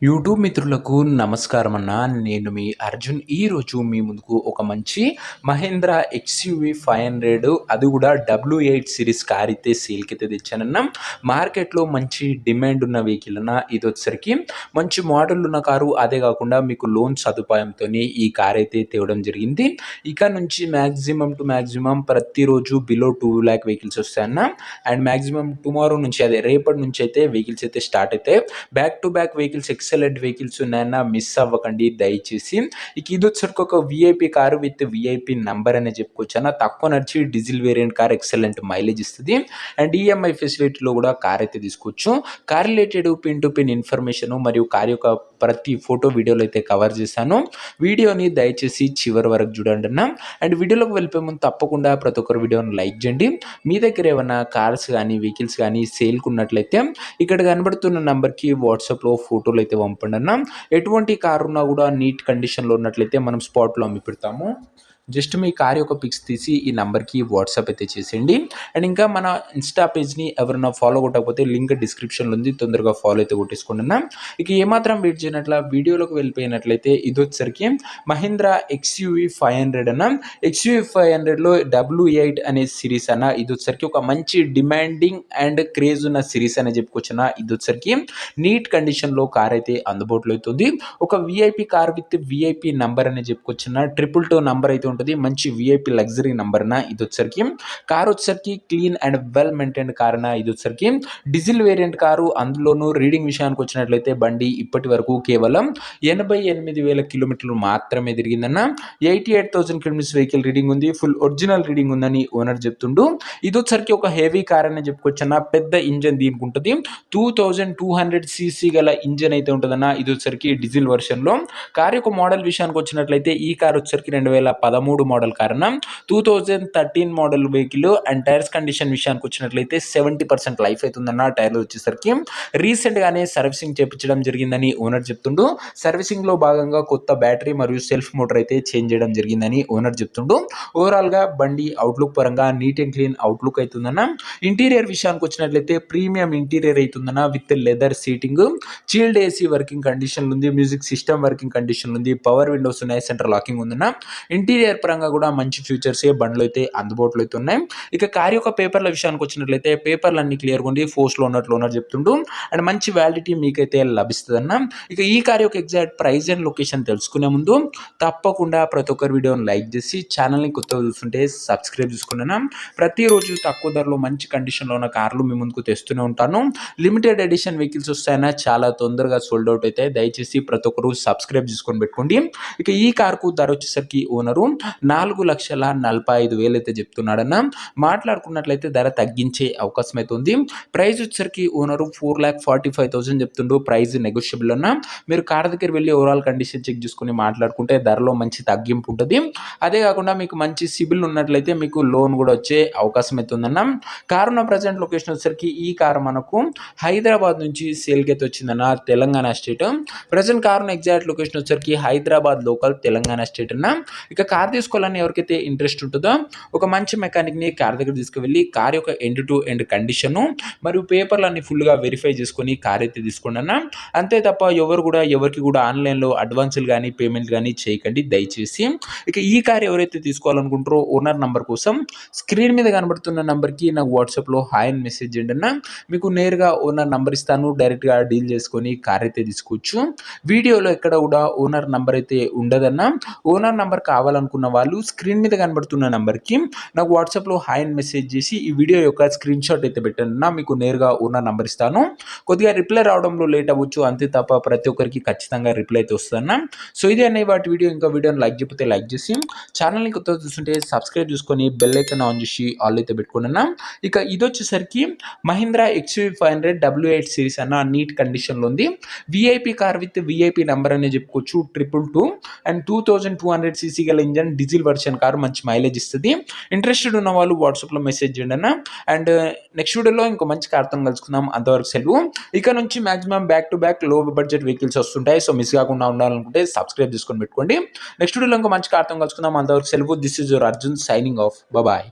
YouTube మిత్రులకు నమస్కారం అన్న. నేను మీ అర్జున్. ఈరోజు మీ ముందుకు ఒక మంచి మహేంద్ర ఎక్స్‌యూవీ 500 అది కూడా W8 సిరీస్ కార్ అయితే సేల్‌కైతే తెచ్చానన్న. మార్కెట్‌లో మంచి డిమాండ్ ఉన్న వెహికల్ అన్న. ఇదొచ్చేసరికి మంచి మోడల్ ఉన్న కారు. అదే కాకుండా మీకు లోన్ సదుపాయంతోని ఈ కార్ అయితే తేవడం జరిగింది. ఇక నుంచి మాక్సిమం ప్రతిరోజు బిలో 2,00,000 వెహికల్స్ వస్తాయన్న. అండ్ మాక్సిమం టుమారో నుంచి అదే రేపటి నుంచి అయితే వెహికల్స్ అయితే స్టార్ట్ అయితాయి. Back to back vehicles excellent vehicles ఉన్నాయన్న, మిస్ అవ్వకండి దయచేసి. ఇక ఇది వచ్చరికి ఒక VIP car with VIP number అనే చెప్పుకోవచ్చు అన్న. తక్కువ నడిచి diesel variant car excellent mileage ఇస్తుంది. అండ్ ఈఎంఐ ఫెసిలిటీలో కూడా కార్ అయితే తీసుకోవచ్చు. Car related pin to pin information మరియు కార్ యొక్క ప్రతి ఫోటో వీడియోలో అయితే కవర్ చేశాను. వీడియోని దయచేసి చివరి వరకు చూడండి అన్న. అండ్ వీడియోలోకి వెళ్ళిపోయే ముందు తప్పకుండా ప్రతి ఒక్కరు వీడియోని లైక్ చేయండి. మీ దగ్గర ఏమైనా కార్స్ కానీ వెహికల్స్ కానీ సేల్కి ఉన్నట్లయితే ఇక్కడ కనబడుతున్న నంబర్కి వాట్సాప్లో ఫోటోలు అయితే పంపండి అన్న. ఎటువంటి కారు ఉన్నా కూడా నీట్ కండిషన్లో ఉన్నట్లయితే మనం స్పాట్లో అమ్మి పెడతాము. జస్ట్ మీ కార్ యొక్క పిక్స్ తీసి ఈ నెంబర్కి వాట్సాప్ అయితే చేసేయండి. అండ్ ఇంకా మన ఇన్స్టా పేజ్ని ఎవరైనా ఫాలో కొట్టకపోతే లింక్ డిస్క్రిప్షన్లో ఉంది, తొందరగా ఫాలో అయితే కొట్టేసుకోండి అన్న. ఇక ఏమాత్రం వెయిట్ చేయనట్ల వీడియోలోకి వెళ్ళిపోయినట్లయితే ఇది వచ్చరికి మహీంద్రా ఎక్స్‌యూవీ 500 అన్న. ఎక్స్‌యూవీ 500లో W8 అనే సిరీస్ అన్న. ఇది వచ్చరికి ఒక మంచి డిమాండింగ్ అండ్ క్రేజ్ ఉన్న సిరీస్ అనే చెప్పుకోవచ్చు అన్న. ఇది వచ్చరికి నీట్ కండిషన్లో కార్ అయితే అందుబాటులో అవుతుంది. ఒక VIP car with VIP number అనే చెప్పుకోవచ్చు అన్న. 222 నంబర్ అయితే ఉంటుంది. మంచి విఐపి లగ్జరీ నంబర్ అన్న. ఇది వచ్చరికి కార్ వచ్చరికి clean and well maintained car అన్న. ఇది వచ్చరికి డీజిల్ వేరియంట్ కారు. అందులోనూ రీడింగ్ విషయానికి వచ్చినట్లయితే బండి ఇప్పటి వరకు కేవలం 88,000 కిలోమీటర్లు మాత్రమే తిరిగిందన్న. 88,000 కిలోమీటర్స్ వెహికల్ రీడింగ్ ఉంది. ఫుల్ ఒరిజినల్ రీడింగ్ ఉందని ఓనర్ చెప్తుండు. ఇది వచ్చరికి ఒక హెవీ కార్ అనే చెప్పుకోవచ్చు అన్న. పెద్ద ఇంజన్ దీనికి ఉంటుంది. 2200 సీసీ గల ఇంజన్ అయితే ఉంటుందన్న. ఇది వచ్చరికి డీజిల్ వర్షన్ లో. కార్ యొక్క మోడల్ విషయానికి వచ్చినట్లయితే ఈ కార్ వచ్చరికి 2013 మోడల్ కార్ అన్న. 2013 model vehicle. And tyres condition విషయానికి వచ్చినట్లయితే 70% లైఫ్ అవుతుందన్న. టైర్లు వచ్చేసరికి రీసెంట్ గానే సర్వీసింగ్ చేయించడం జరిగిందని ఓనర్ చెప్తుండు. సర్వీసింగ్ లో భాగంగా కొత్త బ్యాటరీ మరియు సెల్ఫ్ మోటార్ అయితే చేంజ్ చేయడం జరిగిందని ఓనర్ చెప్తుండు. ఓవరాల్ గా బండి అవుట్లుక్ పరంగా నీట్ అండ్ క్లీన్ అవుట్లుక్ అవుతుందన్న. ఇంటీరియర్ విషయానికి వచ్చినట్లయితే ప్రీమియం ఇంటీరియర్ అవుతుందన్న. With leather seating, chilled AC working condition ఉంది, మ్యూజిక్ సిస్టమ్ వర్కింగ్ కండిషన్ ఉంది, పవర్ విండోస్ ఉన్నాయి, సెంట్రల్ లాకింగ్ ఉందన్న. ఇంటీరియర్ పరంగా కూడా మంచి ఫీచర్స్ బండ్లు అయితే అందుబాటులో అయితే ఉన్నాయి. ఇక కార్ యొక్క పేపర్ల విషయానికి వచ్చినట్లయితే పేపర్లు అన్ని క్లియర్గా ఉంది. ఫోర్స్లో ఉన్నట్లు ఓనర్ చెప్తుండు. అండ్ మంచి వ్యాలిడిటీ మీకైతే లభిస్తుంది అన్న. ఇక ఈ కార్ యొక్క ఎగ్జాక్ట్ ప్రైస్ అండ్ లొకేషన్ తెలుసుకునే ముందు తప్పకుండా ప్రతి ఒక్కరు వీడియోని లైక్ చేసి ఛానల్ని కొత్తగా చూస్తుంటే సబ్స్క్రైబ్ చేసుకున్నాను. ప్రతిరోజు తక్కువ ధరలో మంచి కండిషన్లో ఉన్న కార్లు మీ ముందుకు తెస్తూనే ఉంటాను. లిమిటెడ్ ఎడిషన్ వెహికల్స్ వస్తాయన్నా చాలా తొందరగా సోల్డ్ అవుట్ అయితే దయచేసి ప్రతి ఒక్కరు సబ్స్క్రైబ్ చేసుకొని పెట్టుకోండి. ఇక ఈ కార్కు ధర వచ్చేసరికి ఓనరు 4,45,000 అయితే చెప్తున్నాడన్న. మాట్లాడుకున్నట్లయితే ధర తగ్గించే అవకాశం అయితే ఉంది. ప్రైస్ వచ్చేసరికి ఓనరు 4,45,000 చెప్తుండు. ప్రైస్ నెగోషియబుల్ అన్న. మీరు కార్ దగ్గర వెళ్ళి ఓవరాల్ కండిషన్ చెక్ చేసుకుని మాట్లాడుకుంటే ధరలో మంచి తగ్గింపు ఉంటుంది. అదే కాకుండా మీకు మంచి సిబిల్ ఉన్నట్లయితే మీకు లోన్ కూడా వచ్చే అవకాశం అయితే ఉందన్న. కారు ఉన్న ప్రజెంట్ లొకేషన్ వచ్చేసరికి ఈ కారు మనకు హైదరాబాద్ నుంచి సేల్కి అయితే వచ్చిందన్న. తెలంగాణ స్టేట్. ప్రజెంట్ కారున్న ఎగ్జాక్ట్ లొకేషన్ వచ్చేసరికి హైదరాబాద్ లోకల్ తెలంగాణ స్టేట్ అన్న. ఇక కార్ తీసుకోవాలని ఎవరికైతే ఇంట్రెస్ట్ ఉంటుందో ఒక మంచి మెకానిక్ని కార్ దగ్గర తీసుకువెళ్ళి కార్ యొక్క ఎండ్ టు ఎండ్ కండిషను మరియు పేపర్లు అన్ని ఫుల్గా వెరిఫై చేసుకొని కార్ అయితే తీసుకోండి అన్న. అంతే తప్ప ఎవరికి కూడా ఆన్లైన్లో అడ్వాన్సులు కానీ పేమెంట్ కానీ చేయకండి దయచేసి. ఇక ఈ కార్ ఎవరైతే తీసుకోవాలనుకుంటారో ఓనర్ నంబర్ కోసం స్క్రీన్ మీద కనబడుతున్న నంబర్కి నాకు వాట్సాప్లో హాయ్ అని మెసేజ్ చేయండి అన్న. మీకు నేరుగా ఓనర్ నంబర్ ఇస్తాను. డైరెక్ట్గా డీల్ చేసుకొని కార్ అయితే తీసుకోవచ్చు. వీడియోలో ఎక్కడ కూడా ఓనర్ నంబర్ అయితే ఉండదన్న. ఓనర్ నంబర్ కావాలనుకున్న వాళ్ళు స్క్రీన్ మీద కనబడుతున్న నంబర్కి నాకు వాట్సాప్లో హాయ్ అని మెసేజ్ చేసి ఈ వీడియో యొక్క స్క్రీన్ షాట్ అయితే పెట్టండి అన్న. మీకు నేరుగా ఓనర్ నంబర్ ఇస్తాను. కొద్దిగా రిప్లై రావడంలో లేట్ అవ్వచ్చు, అంతే తప్ప ప్రతి ఒక్కరికి ఖచ్చితంగా రిప్లై అయితే వస్తుందన్న. సో ఇది అనే వాటి వీడియో. ఇంకా వీడియోని లైక్ చెప్పితే లైక్ చేసి ఛానల్ని కొత్తగా చూస్తుంటే సబ్స్క్రైబ్ చేసుకొని బెల్ ఐకాన్ ఆన్ చేసి ఆల్ అయితే పెట్టుకోండి అన్న. ఇక ఇది వచ్చేసరికి మహీంద్రా ఎక్స్‌యూవీ 500 W8 సిరీస్ అన్న. నీట్ కండిషన్లో ఉంది. VIP car with VIP number అనే చెప్పుకోవచ్చు. 222 అండ్ 2200 సీసీ గల ఇంజన్ డీజిల్ వర్షన్ కారు. మంచి మైలేజ్ ఇస్తుంది. ఇంట్రెస్టెడ్ ఉన్న వాళ్ళు వాట్సాప్లో మెసేజ్ చేయండి అన్న. అండ్ నెక్స్ట్ వీడియోలో ఇంకో మంచి కార్తో కలుసుకుందాం. అంతవరకు సెలవు. ఇక నుంచి మాక్సిమం బ్యాక్ టు బ్యాక్ లో బడ్జెట్ వెహికల్స్ వస్తుంటాయి. సో మిస్ కాకుండా ఉండాలనుకుంటే సబ్స్క్రైబ్ చేసుకొని పెట్టుకోండి. నెక్స్ట్ వీడియోలో ఇంకో మంచి కార్తో కలుసుకుందాం. అంతవరకు సెలవు. This is your Arjun signing off. Bye.